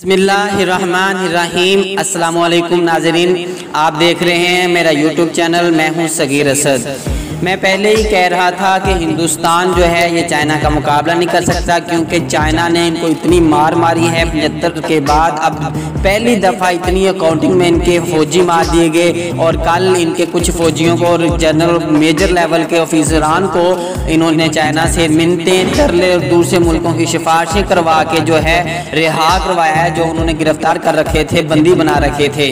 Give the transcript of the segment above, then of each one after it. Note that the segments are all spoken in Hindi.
बिस्मिल्लाहिर्रहमानिर्रहीम। अस्सलामु अलैकुम नाज़रीन, आप देख रहे हैं मेरा यूट्यूब चैनल। मैं हूं सगीर असद। मैं पहले ही कह रहा था कि हिंदुस्तान जो है ये चाइना का मुकाबला नहीं कर सकता, क्योंकि चाइना ने इनको इतनी मार मारी है 75 के बाद। अब पहली दफ़ा इतनी अकाउंटिंग में इनके फ़ौजी मार दिए गए, और कल इनके कुछ फ़ौजियों को और जनरल मेजर लेवल के ऑफिसरान को इन्होंने चाइना से मिन्नतें तरले और दूसरे मुल्कों की सिफारिशें करवा के जो है रिहा करवाया है, जो उन्होंने गिरफ्तार कर रखे थे, बंदी बना रखे थे।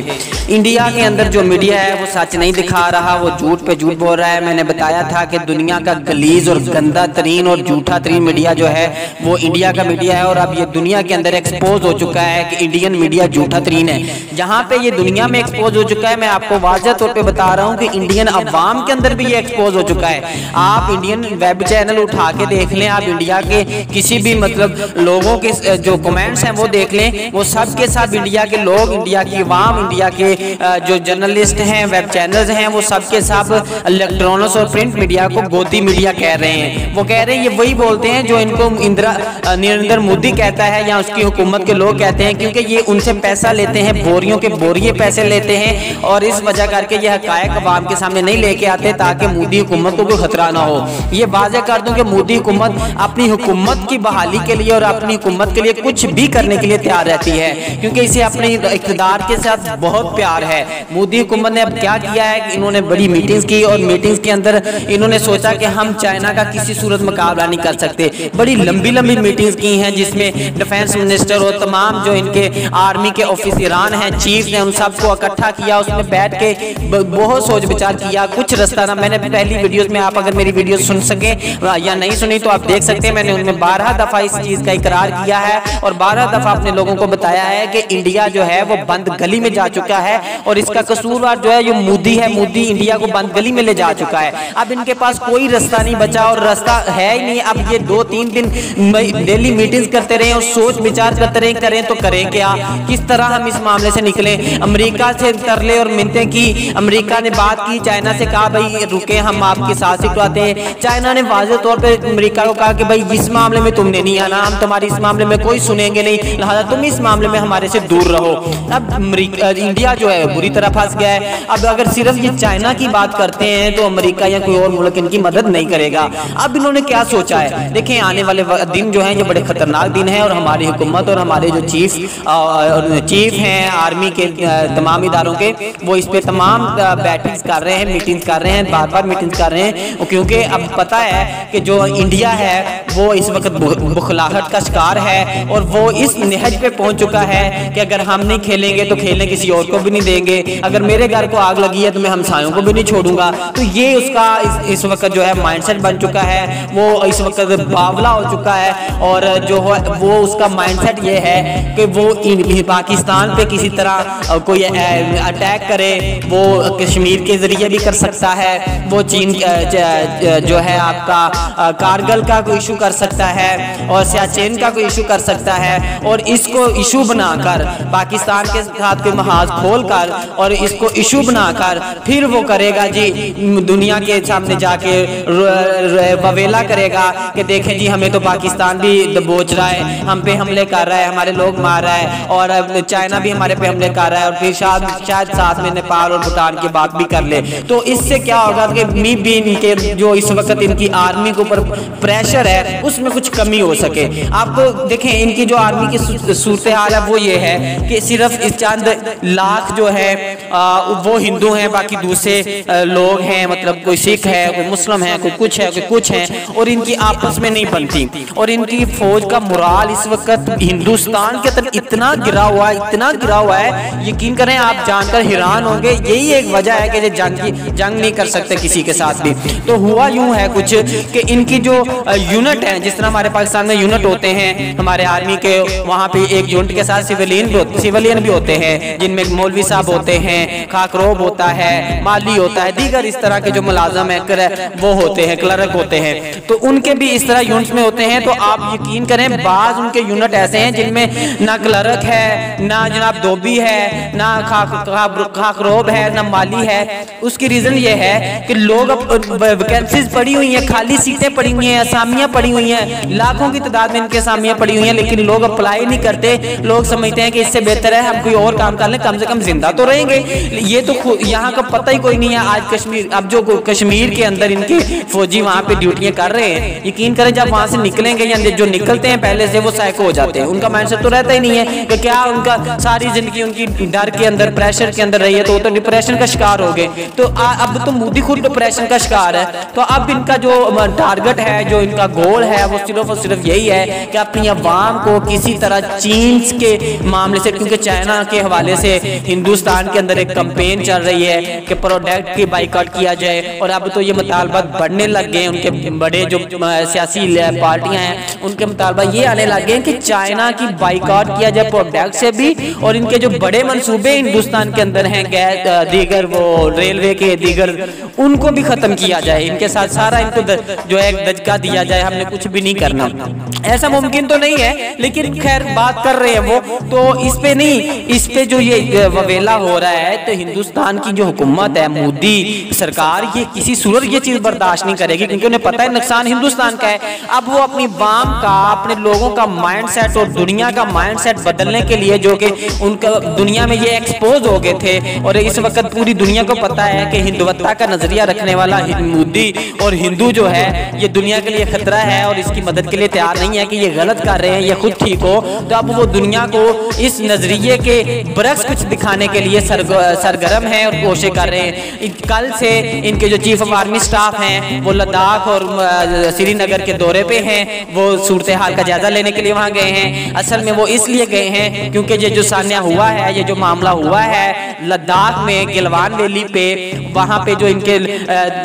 इंडिया के अंदर जो मीडिया है वो सच नहीं दिखा रहा, वो झूठ पे झूठ बोल रहा है। मैंने बताया था कि दुनिया का गलीज और गंदा तरीन और झूठा तरीन मीडिया जो है वो इंडिया का मीडिया है, और अब ये दुनिया के अंदर एक्सपोज हो चुका है कि इंडियन मीडिया झूठा तरीन है। जहाँ पे ये दुनिया में एक्सपोज हो चुका है, मैं आपको वाज़ह तौर पे बता रहा हूँ कि इंडियन अवाम के अंदर भी ये एक्सपोज हो चुका है। आप इंडियन वेब चैनल उठा के देख लें, आप इंडिया के किसी भी मतलब लोगों के जो कमेंट्स हैं वो देख लें, वो सब के सब इंडिया के लोग, इंडिया की अवाम, इंडिया के जो जर्नलिस्ट हैं, वेब चैनल्स हैं, वो सब के सब इलेक्ट्रॉनिक्स और प्रिंट मीडिया को गोदी मीडिया कह रहे हैं। वो कह रहे हैं, ये वही बोलते हैं जो इनको नरेंद्र मोदी कहता है या उसकी हुकूमत के लोग कहते हैं, क्योंकि ये उनसे पैसा लेते हैं, बोरियों के बोरिए पैसे लेते हैं, और इस वजह करके ये हकायक अवाम के सामने नहीं लेके आते ताकि मोदी हुकूमत को कोई खतरा ना हो। ये वाज़ेह कर दूं कि मोदी हुकूमत अपनी हुकूमत की बहाली के लिए और अपनी हुकूमत के लिए कुछ भी करने के लिए तैयार रहती है, क्योंकि इसे अपने इक़्तिदार के साथ बहुत प्यार है। मोदी हुकूमत ने अब क्या किया है कि इन्होंने बड़ी मीटिंग्स की, और मीटिंग्स के अंदर इन्होंने सोचा कि हम चाइना का किसी सूरत मुकाबला नहीं कर सकते। बड़ी लंबी लंबी मीटिंग्स की हैं, जिसमें डिफेंस मिनिस्टर और तमाम जो इनके आर्मी के ऑफिसरान हैं, चीफ हैं, उन सबको इकट्ठा किया। उसमें बैठ के बहुत सोच विचार किया। कुछ रास्ता ना, मैंने पहली वीडियोस में, आप अगर मेरी वीडियो सुन सके या नहीं सुनी तो आप देख सकते हैं, मैंने उनमें 12 दफ़ा इस चीज़ का इकरार किया है और 12 दफ़ा अपने लोगों को बताया है कि इंडिया जो है वो बंद गली में जा चुका है, और इसका कसूरवार जो है ये मोदी है। मोदी इंडिया को बंद गली में ले जा चुका है। अब इनके पास कोई रास्ता नहीं बचा, और रास्ता है ही नहीं। अब ये 2-3 दिन डेली मीटिंग्स करते रहे और सोच विचार करते रहे, करें तो करें क्या, किस तरह हम इस मामले से निकलें। अमेरिका से तरले और मिन्नतें की, अमेरिका ने बात की, चाइना से कहा भाई रुके, हम आपके साथ सिखवाते हैं। चाइना ने वाज़ेह तौर पे अमेरिका को कहा कि भाई इस मामले में तुमने नहीं आना, हम तुम्हारी इस मामले में कोई सुनेंगे नहीं, लिहाजा तुम इस मामले में हमारे से दूर रहो। अब इंडिया जो है बुरी तरह फंस गया है। अब अगर सिर्फ ये चाइना की बात करते हैं तो अमेरिका या कोई और मुल्क इनकी मदद नहीं करेगा। अब इन्होंने क्या सोचा है, देखें आने वाले दिन जो हैं ये बड़े खतरनाक दिन हैं, और हमारी हुकूमत और हमारे जो चीफ हैं आर्मी के तमाम इदारों के, वो इस पे तमाम बैठिंग्स कर रहे हैं, मीटिंग्स कर रहे हैं, बार बार मीटिंग्स कर रहे हैं, क्योंकि अब पता है कि जो इंडिया है वो इस वक्त बुखलाहट का शिकार है, और वो इस निहज पे पहुंच चुका है कि अगर हम नहीं खेलेंगे तो खेलने किसी और को भी नहीं देंगे, अगर मेरे घर को आग लगी है तो मैं हमसायों को भी नहीं छोड़ूंगा। तो ये उसका इस वक्त जो है माइंडसेट बन चुका है, वो इस वक्त बावला हो चुका है, और जो है वो उसका माइंडसेट ये है कि वो पाकिस्तान पे किसी तरह कोई अटैक करे, वो कश्मीर के जरिए भी कर सकता है, वो चीन जो है आपका कारगिल का कोई इशू कर सकता है, और सियाचिन का कोई इशू कर सकता है, और इसको इशू बनाकर पाकिस्तान के साथ कोई महाज खोलकर और इसको इशू बनाकर फिर वो करेगा जी दुनिया के सामने जाके बवेला करेगा कि देखें जी हमें तो पाकिस्तान भी दबोच रहा है, हम पे हमले कर रहा है, हमारे लोग मार रहा है, और चाइना भी हमारे पे हमले कर रहा है, और फिर शायद साथ में नेपाल और भूटान की बात भी कर ले। तो इससे क्या होगा कि भी इनके जो इस वक्त इनकी आर्मी के ऊपर प्रेशर है उसमें कुछ कमी हो सके। आपको देखें इनकी जो आर्मी की सूरत हाल है वो ये है कि सिर्फ इस चंद लाख जो है वो हिंदू हैं, बाकी दूसरे लोग हैं, मतलब कोई सिख है, कोई मुस्लिम है, कोई कुछ है, और इनकी आपस में नहीं बनती, और इनकी फौज का मुराल इस वक्त हिंदुस्तान के अंदर इतना गिरा हुआ है, यकीन करें आप जानकर हैरान होंगे। यही एक वजह है कि ये जंग नहीं कर सकते किसी के साथ भी। तो हुआ यूं है कुछ कि इनकी जो यूनिट है, जिस तरह हमारे पाकिस्तान में यूनिट होते हैं हमारे आर्मी के, वहाँ पे एक यूनिट के साथ सिविलियन भी होते हैं, जिनमें मौलवी साहब होते हैं, खाकरोब होता है, माली होता है, दीगर इस तरह के जो मुलाजम है वो होते हैं, क्लर्क होते हैं, तो उनके भी इस तरह यूनिट्स में होते हैं। तो आप यकीन करें बाज उनके यूनिट ऐसे हैं जिनमें ना क्लर्क है, ना जनाब धोबी है, ना खाकरोब है, ना माली है। उसकी रीजन ये है कि लोग वैकेंसीज पड़ी हुई हैं, खाली सीटें पड़ी हुई हैं, असामियां पड़ी हुई हैं, लाखों की तादाद में इनके असामियां पड़ी हुई हैं, लेकिन लोग अप्लाई नहीं करते। लोग समझते हैं कि इससे बेहतर है हम कोई और काम कर लें, कम से कम जिंदा तो रहेंगे। ये तो यहाँ का पता ही कोई नहीं है। आज कश्मीर, अब जो कश्मीर के अंदर इनके फौजी वहाँ पे ड्यूटियां कर रहे हैं, यकीन करें जब वहाँ से निकलेंगे या जो निकलते हैं पहले से वो साइको हो जाते हैं। उनका माइंडसेट तो रहता ही नहीं है कि क्या उनका सारी जिंदगी उनकी डर के अंदर, प्रेशर के अंदर रही है, तो वो तो डिप्रेशन का शिकार हो गए। तो अब तो मोदी खुद डिप्रेशन का शिकार है। तो अब इनका जो टारगेट है, जो इनका गोल है, वो सिर्फ और सिर्फ यही है कि अपनी अवाम को किसी तरह चीन के मामले से, क्योंकि चाइना के हवाले से हिंदुस्तान के अंदर एक कैंपेन चल रही है कि प्रोडक्ट की बाइकआउट किया जाए। और अब तो ये मुतालबा बढ़ने लग गए, उनके बड़े जो सियासी पार्टियां हैं उनके मुतालबा ये आने लग गए कि चाइना की बाइकआउट किया जाए प्रोडक्ट से भी, और इनके जो बड़े मंसूबे हिंदुस्तान के अंदर हैं, गैस दीगर वो रेलवे के दीगर, उनको भी खत्म किया जाए। इनके साथ सारा इनको जो है दचका दिया जाए, हमने कुछ भी नहीं करना। ऐसा मुमकिन तो नहीं है, लेकिन खैर बात कर रहे हैं वो तो इस पे नहीं, इस पे जो ये ववेला हो रहा है, तो हिंदुस्तान की जो हुकूमत है, मोदी सरकार, ये किसी सूरत ये चीज बर्दाश्त नहीं करेगी, क्योंकि उन्हें पता है नुकसान हिंदुस्तान का है। अब वो अपनी वाम का, अपने लोगों का माइंडसेट और दुनिया का माइंडसेट बदलने के लिए, जो कि उनका दुनिया में ये एक्सपोज हो गए थे, और इस वक्त पूरी दुनिया को पता है कि हिंदुत्वता का नजरिया रखने वाला मोदी और हिंदू जो है ये दुनिया के लिए खतरा है, और इसकी मदद के लिए तैयार नहीं है कि ये गलत कर रहे हैं, ये खुद ठीक हो। तो अब वो दुनिया को इस नजरिए के बरक्स कुछ दिखाने के लिए सरगर्म है और कोशिश कर रहे हैं। कल से इनके जो चीफ ऑफ आर्मी स्टाफ हैं वो लद्दाख और श्रीनगर के दौरे पे हैं, वो सूरत हाल का जायजा लेने के लिए वहाँ गए हैं। असल में वो इसलिए गए हैं क्योंकि ये जो सान्या हुआ है, ये जो मामला हुआ है लद्दाख में गिलवान वैली पे, वहाँ पे जो इनके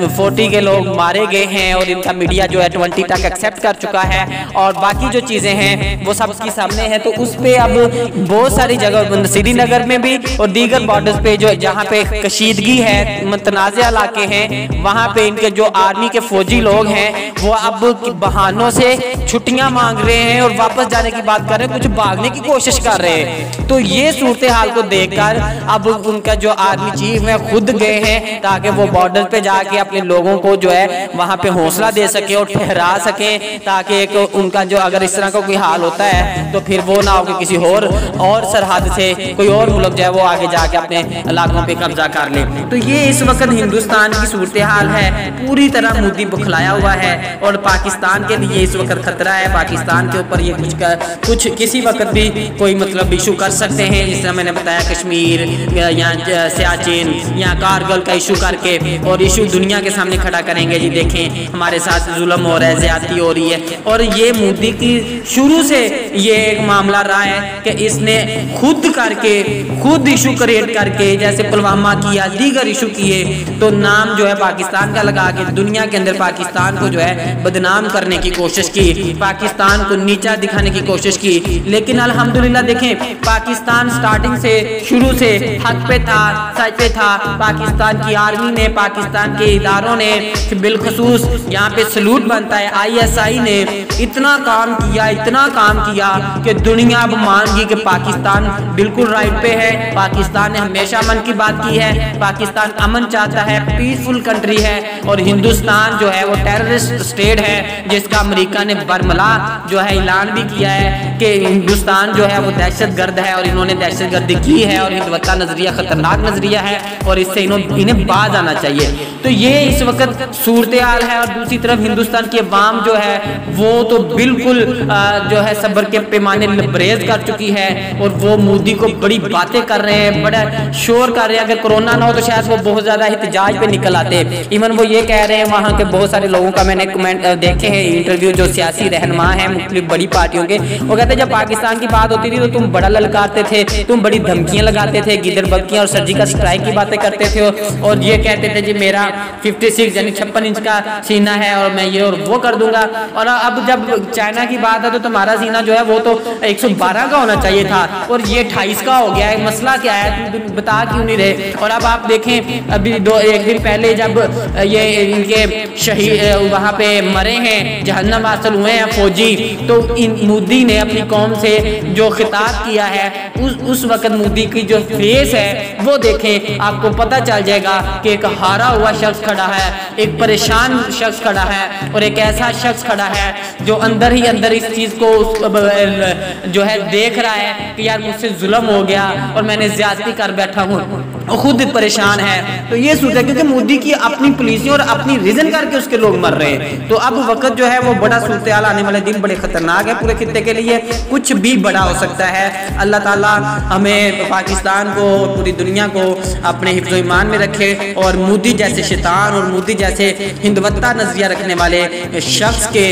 40 के लोग मारे गए हैं, और इनका मीडिया जो है 20 तक एक्सेप्ट कर चुका है, और बाकी जो चीजें हैं वो सबके सामने है। तो उस पे अब बहुत सारी जगह, श्रीनगर में भी और दीगर बॉर्डर्स पे जो जहाँ पे कशीदगी है, मुतनाज़ इलाके हैं, वहाँ पे इनके जो आर्मी के फौजी लोग हैं वो अब बहानों से छुट्टियां मांग रहे हैं और वापस जाने की बात कर रहे हैं, कुछ भागने की कोशिश कर रहे हैं। तो ये सूरत हाल को देखकर अब उनका जो आर्मी चीफ है खुद गए हैं ताकि वो बॉर्डर पे जाके अपने लोगों को जो है वहाँ पे हौसला दे सके और ठहरा सके, ताकि एक उनका जो अगर इस तरह का कोई हाल होता है तो फिर वो ना हो कि किसी और सरहद से कोई और मुल्क जो है वो आगे जाके अपने इलाकों पे कब्जा कर ले। तो ये इस वक्त हिंदुस्तान की सूरत हाल है, पूरी तरह मोदी बुखलाया हुआ है, और पाकिस्तान के लिए इस वक्त खतरा है। पाकिस्तान के ऊपर ये कुछ किसी वक्त भी कोई मतलब इशू कर सकते हैं, जिस तरह मैंने बताया कश्मीर या सियाचिन या कारगिल का इशू करके, और इशू दुनिया के सामने खड़ा करेंगे, जी देखें हमारे साथ जुल्म हो रहा है, ज्यादती हो रही है। और ये मोदी की शुरू से ये एक मामला रहा है कि इसने खुद इशू क्रिएट करके, जैसे पुलवामा किया, दीगर इशू किए, तो नाम जो है पाकिस्तान का लगा के दुनिया के अंदर पाकिस्तान को जो है बदनाम करने की कोशिश की, पाकिस्तान को नीचा दिखाने की कोशिश की। लेकिन अल्हम्दुलिल्लाह देखें पाकिस्तान स्टार्टिंग से, शुरू से हक पे था, सच पे था। पाकिस्तान की आर्मी ने, पाकिस्तान के इदारों ने, बिलखसूस यहाँ पे सलूट बनता है, ISI ने इतना काम किया कि दुनिया अब मान गई कि पाकिस्तान बिल्कुल राइट पे है। पाकिस्तान ने हमेशा अमन की बात की है, पाकिस्तान अमन चाहता है, पीसफुल कंट्री है, और हिंदुस्तान जो है वो टेररिस्ट स्टेट है, जिसका अमेरिका ने बरमला जो है ऐलान भी किया है कि हिंदुस्तान जो है वो दहशतगर्द है, और इन्होंने दहशतगर्दी की है, और हिंदुत्व नजरिया खतरनाक नजरिया है, और इससे इन्हें बाज आना चाहिए। तो ये इस वक्त सूरत हाल है। और दूसरी तरफ हिंदुस्तान की अवाम जो है वो तो बिल्कुल जो है सब्र के पैमाने लबरेज कर चुकी है, और वो मोदी को बड़ी बातें कर रहे हैं, बड़ा शोर कर रहे हैं। अगर कोरोना ना हो तो शायद वो बहुत ज्यादा एहतजाज पे निकल आते। इवन वो ये कह रहे हैं, वहाँ के बहुत सारे लोगों का मैंने कमेंट देखे हैं, इंटरव्यू जो सियासी रहनुमा है मुख्तलिफ बड़ी पार्टियों के, वो कहते हैं जब पाकिस्तान की बात होती थी तो तुम बड़ा ललकारते थे, तुम बड़ी धमकियां लगाते थे, गिदर बग्गियां और सर्जिकल स्ट्राइक की बातें करते थे, और ये कहते थे जी मेरा 56 यानी 56 इंच का सीना है और मैं ये और वो कर दूंगा। और अब जब चाइना की बात है तो तुम्हारा सीना जो है वो तो 112 का होना चाहिए था और ये 28 का हो गया है। मसला क्या है, तुम बता क्यों नहीं रहे? और अब आप देखें, अभी एक दिन पहले जब ये इनके शहीद वहाँ पे मरे हैं, जहन्नम हासिल हुए हैं फौजी, तो मोदी ने अपनी कौम से जो खिताब किया है उस वक्त मोदी की जो फेस है वो देखें, आपको पता चल जाएगा कि एक हारा हुआ शख्स खड़ा है, एक परेशान शख्स खड़ा है और एक ऐसा शख्स खड़ा है जो अंदर ही अंदर इस चीज़ को जो है देख रहा है कि यार मुझसे जुल्म हो गया और मैंने ज्यादती कर बैठा हूँ, और खुद खुद परेशान है। तो ये सोचा क्योंकि मोदी की अपनी पुलिसियों और अपनी रीजन करके उसके लोग मर रहे हैं। तो अब वक्त जो है वो बड़ा सूरत हाल, आने वाले दिन बड़े खतरनाक है पूरे खित्ते के लिए, कुछ भी बड़ा हो सकता है। अल्लाह ताला हमें, पाकिस्तान को, पूरी दुनिया को अपने हिफ्ज़ ईमान में रखे और मोदी जैसे शैतान और मोदी जैसे हिंदवत्ता नजरिया रखने वाले शख्स के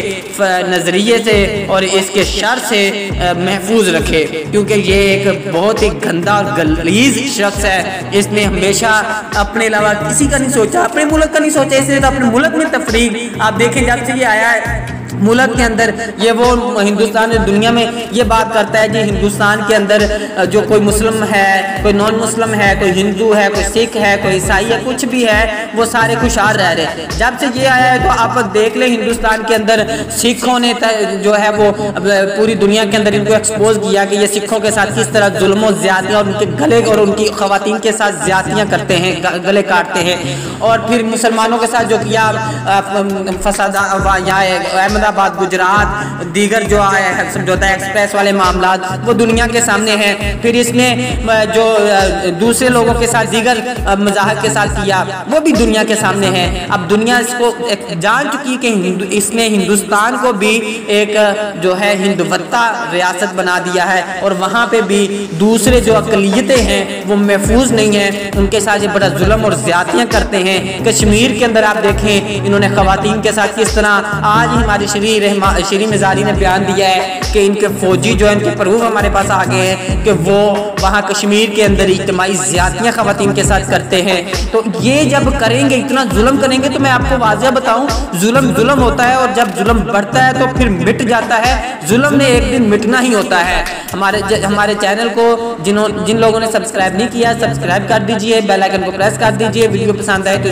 नजरिए से और इसके शर से महफूज रखे, क्योंकि ये एक बहुत ही गंदा और गलीज शख्स है। इसने हमेशा अपने अलावा किसी का नहीं सोचा, अपने मुल्क का नहीं सोचा, इसने तो अपने मुल्क में तफरीक, आप देखें जब से ये आया है मुल्क के अंदर, ये वो हिंदुस्तान दुनिया में ये बात करता है जी हिंदुस्तान के अंदर जो कोई मुस्लिम है, कोई नॉन मुस्लिम है, कोई हिंदू है, कोई सिख है, कोई ईसाई है, कुछ भी है, वो सारे खुशहाल रह रहे। जब से ये आया है तो आप देख ले हिंदुस्तान के अंदर सिखों ने जो है वो पूरी दुनिया के अंदर इनको एक्सपोज किया कि ये सिखों के साथ किस तरह जुल्म ज्यादतियाँ और उनके गले और उनकी खवातीन के साथ ज्यादतियाँ करते हैं, गले काटते हैं। और फिर मुसलमानों के साथ जो किया फसादा, यहाँ अहमदाबाद, गुजरात, दीगर जो आया है समझौता एक्सप्रेस वाले मामला वो दुनिया के सामने हैं। फिर इसने जो दूसरे लोगों के साथ दीगर मज़ाहब के साथ किया वो भी दुनिया के सामने है। अब दुनिया इसको जान चुकी कि इसने हिंदुस्तान को भी एक जो है हिंदुवत्ता रियासत बना दिया है और वहाँ पे भी दूसरे जो अक़लियतें हैं वो महफूज नहीं हैं, उनके साथ ये बड़ा जुल्म और ज़्यादतियाँ करते हैं। कश्मीर के अंदर आप देखें इन्होंने ख़वातीन के साथ किस तरह, आज ही हमारी शरी मिजारी ने बयान दिया है कि इनके फौजी जो है, इनके प्रूफ हमारे पास आ गए हैं कि वो वहाँ कश्मीर के अंदर इज्तिमाई ज़्यादतियाँ ख़वातीन के साथ करते हैं। तो ये जब करेंगे, इतना जुल्म करेंगे, तो मैं आपको वाज़ह बताऊँ, जुल्म होता है और जब जुल्म बढ़ता है तो फिर मिट जाता है। जुल्म ने एक दिन मिटना ही होता है। हमारे चैनल को जिन लोगों ने सब्सक्राइब नहीं किया, सब्सक्राइब कर दीजिए, बेल आइकन को प्रेस कर दीजिए। वीडियो पसंद आए तो